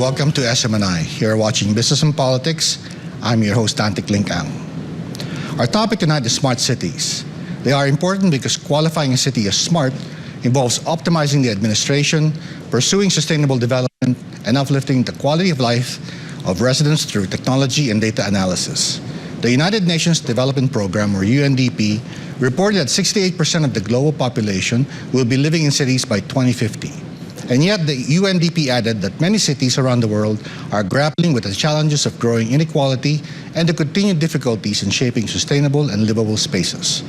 welcome to SMNI. You're watching Business and Politics. I'm your host, Tantik Linkang. Our topic tonight is smart cities. They are important because qualifying a city as smart involves optimizing the administration, pursuing sustainable development, and uplifting the quality of life of residents through technology and data analysis. The United Nations Development Program, or UNDP, reported that 68% of the global population will be living in cities by 2050. And yet, the UNDP added that many cities around the world are grappling with the challenges of growing inequality and the continued difficulties in shaping sustainable and livable spaces.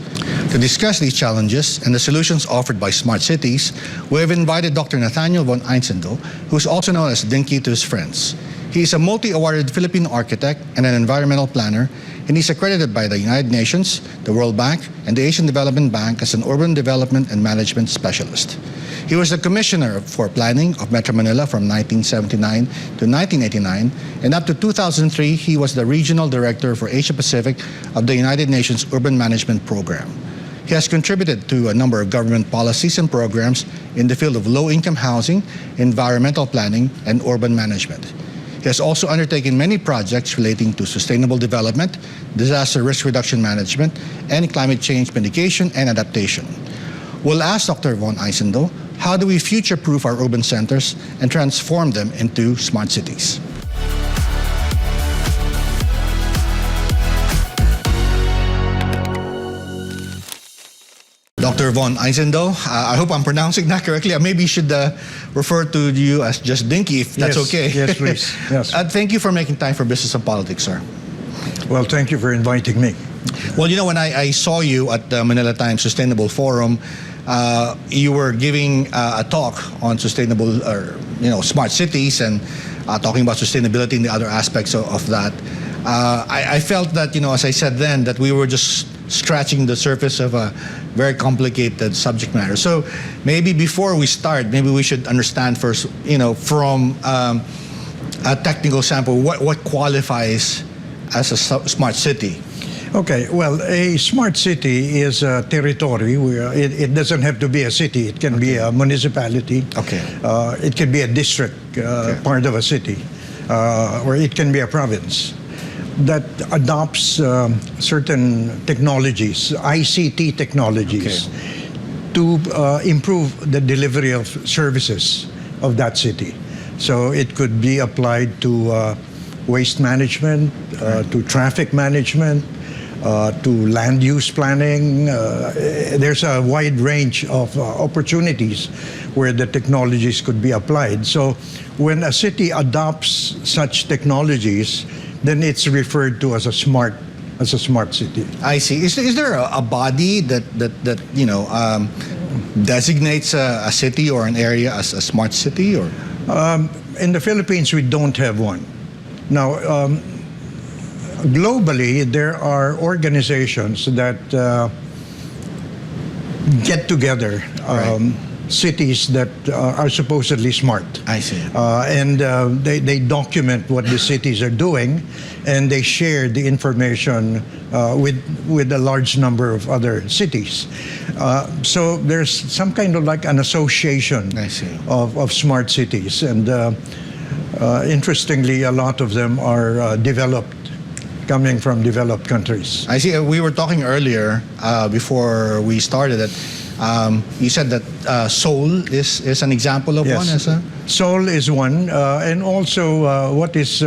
To discuss these challenges and the solutions offered by smart cities, we have invited Dr. Nathaniel von Einsiedelel, who is also known as Dinky to his friends. He is a multi-awarded Filipino architect and an environmental planner, and he's accredited by the United Nations, the World Bank, and the Asian Development Bank as an urban development and management specialist. He was the Commissioner for Planning of Metro Manila from 1979 to 1989, and up to 2003, he was the Regional Director for Asia Pacific of the United Nations Urban Management Program. He has contributed to a number of government policies and programs in the field of low-income housing, environmental planning, and urban management. He has also undertaken many projects relating to sustainable development, disaster risk reduction management, and climate change mitigation and adaptation. We'll ask Dr. von Einsiedelel, how do we future-proof our urban centers and transform them into smart cities? Dr. von Einsiedelel, I hope I'm pronouncing that correctly. Maybe you should refer to you as just Dinky, if that's okay. Yes, please. Yes. Thank you for making time for Business and Politics, sir. Well, thank you for inviting me. Well, you know, when I saw you at the Manila Times Sustainable Forum, you were giving a talk on sustainable, smart cities and talking about sustainability and the other aspects of that. I felt that, as I said then, that we were just scratching the surface of a very complicated subject matter. So maybe before we start, maybe we should understand first, from a technical sample, what qualifies as a smart city? Okay, well, a smart city is a territory where it doesn't have to be a city. It can be a municipality. Okay. It can be a district, part of a city, or it can be a province that adopts certain technologies, ICT technologies, to improve the delivery of services of that city. So it could be applied to waste management, to traffic management, to land use planning. There's a wide range of opportunities where the technologies could be applied. So when a city adopts such technologies, then it's referred to as a smart city. I see. Is there a body that designates a city or an area as a smart city? Or in the Philippines, we don't have one. Now, globally, there are organizations that get together cities that are supposedly smart. I see. And they document what the cities are doing, and they share the information with a large number of other cities. So there's some kind of like an association of smart cities. And interestingly, a lot of them are coming from developed countries. I see. We were talking earlier before we started that you said that Seoul is an example of one. Seoul is one, and also what is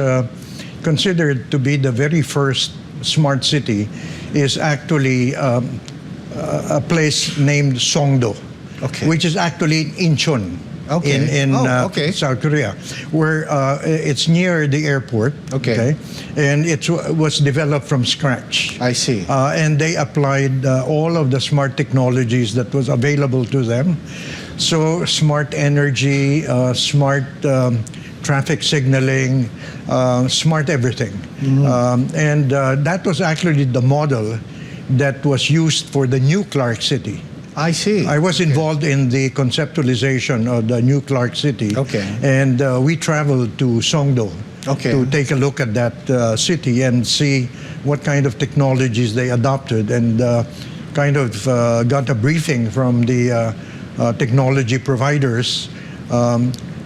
considered to be the very first smart city is actually a place named Songdo, which is in Incheon. In South Korea, where it's near the airport. And it was developed from scratch. I see. And they applied all of the smart technologies that was available to them. So smart energy, smart traffic signaling, smart everything. And that was actually the model that was used for the new Clark City. I see. I was involved in the conceptualization of the new Clark City. And we traveled to Songdo to take a look at that city and see what kind of technologies they adopted, and kind of got a briefing from the technology providers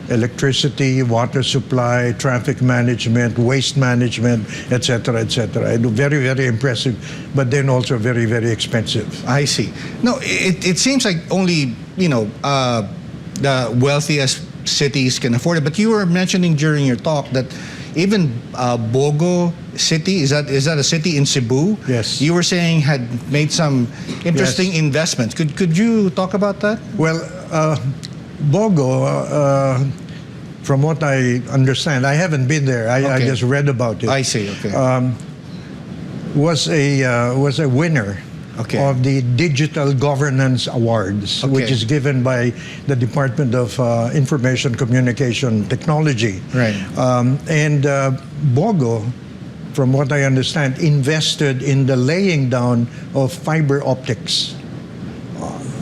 electricity, water supply, traffic management, waste management, etc., etc. Very, very impressive, but then also very, very expensive. I see. No, it seems like only, the wealthiest cities can afford it. But you were mentioning during your talk that even Bogo City, is that a city in Cebu? Yes. You were saying had made some interesting Yes. investments. Could you talk about that? Well, Bogo, from what I understand, I haven't been there. I Okay. just read about it. I see. Okay. Was a winner Okay. of the Digital Governance Awards, which Okay. is given by the Department of Information Communication Technology. Right. And Bogo, from what I understand, invested in the laying down of fiber optics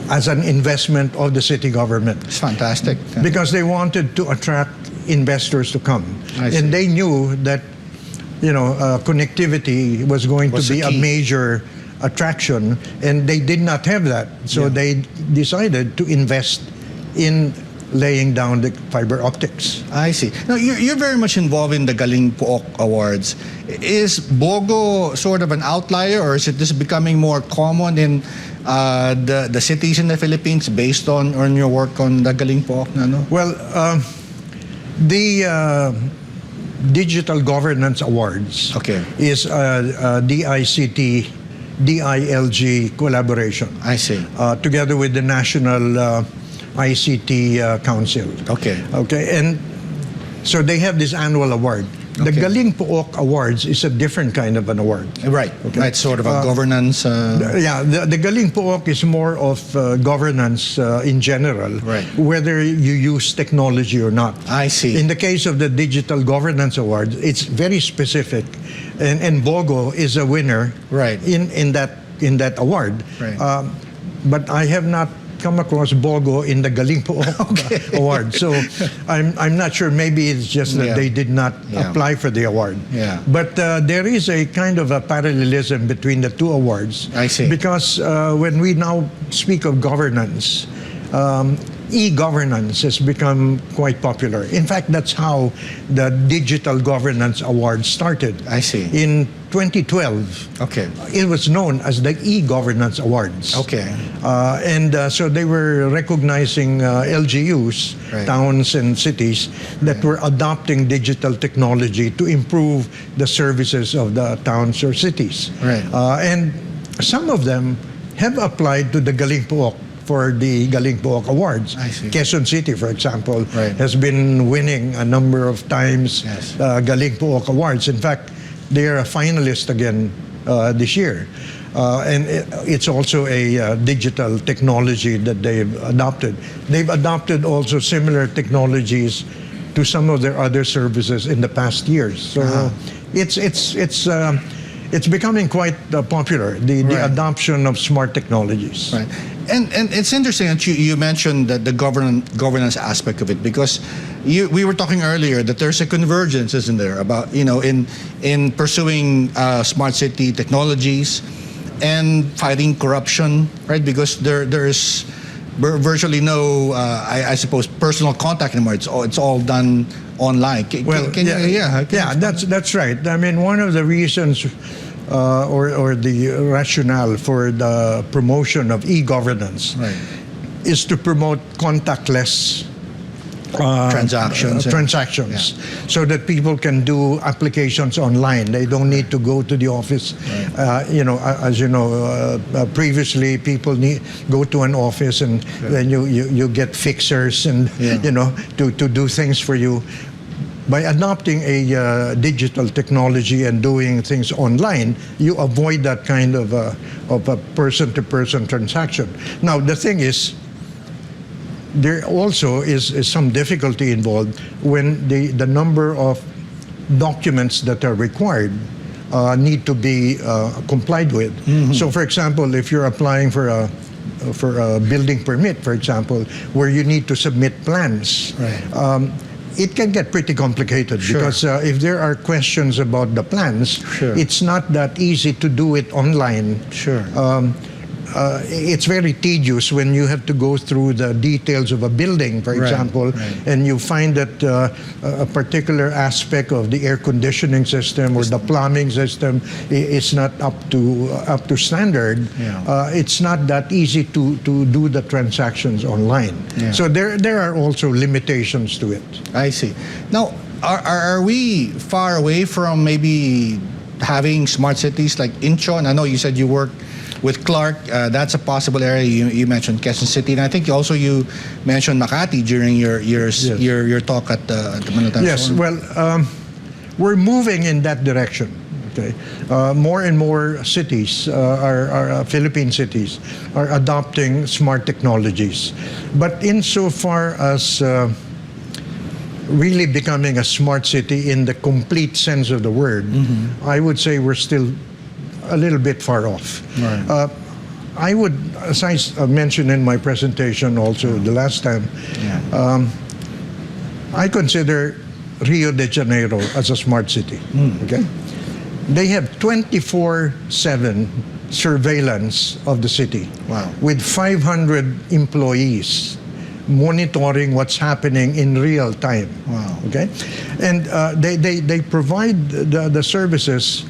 as an investment of the city government, It's fantastic. because they wanted to attract investors to come. I see. And they knew that, connectivity was going Was to be the a key. major attraction, and they did not have that. So Yeah. they decided to invest in laying down the fiber optics. I see. Now, you're very much involved in the Galing Pook Awards. Is Bogo sort of an outlier, or is it just becoming more common in the cities in the Philippines based on your work on the Galing Pook? No? Well, the Digital Governance Awards Okay. is a DICT, DILG collaboration. I see. Together with the National ICT Council. Okay. Okay, and so they have this annual award. The Okay. Galing Pook Awards is a different kind of an award. Right. Right. Sort of a governance. Yeah, the Galing Pook is more of governance in general, Right. whether you use technology or not. I see. In the case of the Digital Governance Award, it's very specific, and Bogo is a winner Right. in that award. Right. But I have not come across Bogo in the Galing Pook Award, so I'm not sure. Maybe it's just that Yeah. they did not Yeah. apply for the award. Yeah. But there is a kind of a parallelism between the two awards. I see. Because when we now speak of governance, e-governance has become quite popular. In fact, that's how the Digital Governance Award started. I see. In 2012, Okay. it was known as the e-governance awards. Okay. And so they were recognizing LGUs, Right. towns and cities, that were adopting digital technology to improve the services of the towns or cities. Right. And some of them have applied to the Galing Pook for the Galing Pook Awards. I see. Quezon City, for example, Right. has been winning a number of times Yes. Galing Pook Awards. In fact, they are a finalist again this year. And it's also a digital technology that they've adopted. They've adopted also similar technologies to some of their other services in the past years. So it's becoming quite popular, the Right. adoption of smart technologies. Right. And it's interesting that you mentioned the governance aspect of it, because we were talking earlier that there's a convergence, isn't there, about in pursuing smart city technologies and fighting corruption, right? Because there's virtually no, I suppose, personal contact anymore. It's all done online. Can That's right. I mean, one of the reasons or the rationale for the promotion of e-governance Right. is to promote contactless Transactions. transactions, so that people can do applications online. They don't need to go to the office. As you know, previously people go to an office and then you get fixers and to do things for you. By adopting a digital technology and doing things online, you avoid that kind of a person-to-person transaction. Now, the thing is, there also is some difficulty involved when the number of documents that are required need to be complied with. Mm-hmm. So, for example, if you're applying for a building permit, for example, where you need to submit plans, Right. It can get pretty complicated. Sure. Because if there are questions about the plans, Sure. it's not that easy to do it online. Sure. it's very tedious when you have to go through the details of a building, for example, and you find that a particular aspect of the air conditioning system or the plumbing system is not up to standard. It's not that easy to do the transactions online. So there are also limitations to it. I see. Now, are we far away from maybe having smart cities like Incheon? I know you said you work with Clark. That's a possible area. You mentioned Quezon City, and I think also you mentioned Makati during your talk at the Manila Times. Yes, well, we're moving in that direction. Okay, more and more cities, our Philippine cities, are adopting smart technologies, but insofar as really becoming a smart city in the complete sense of the word, I would say we're still a little bit far off. I would, as I mentioned in my presentation also the last time, I consider Rio de Janeiro as a smart city. Okay, they have 24/7 surveillance of the city with 500 employees monitoring what's happening in real time. Okay, and they provide the services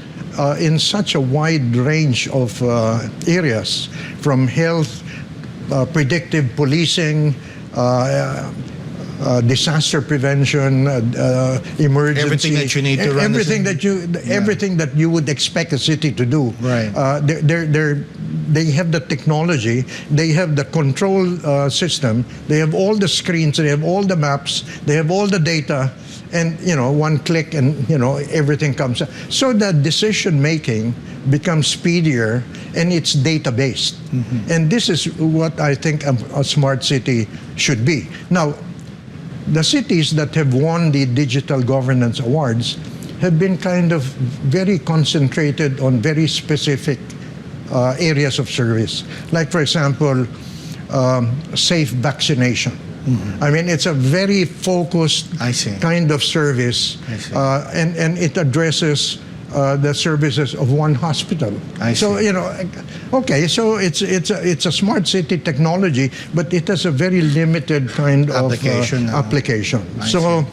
in such a wide range of areas, from health, predictive policing, disaster prevention, emergency. Everything that you need to run. Everything that you would expect a city to do. They have the technology, they have the control system, they have all the screens, they have all the maps, they have all the data, and one click and everything comes up. So the decision making becomes speedier and it's data based. And this is what I think a smart city should be. Now, the cities that have won the Digital Governance Awards have been kind of very concentrated on very specific areas of service. Like, for example, safe vaccination. I mean, it's a very focused kind of service, and it addresses the services of one hospital. So okay, so it's a smart city technology, but it has a very limited kind of application. So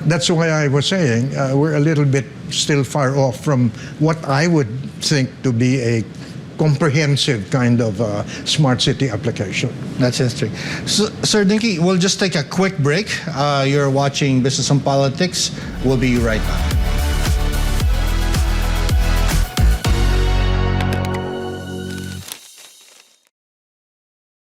that's why I was saying we're a little bit still far off from what I would think to be a comprehensive kind of smart city application. That's interesting. So, Sir Dinky, we'll just take a quick break. You're watching Business and Politics. We'll be right back.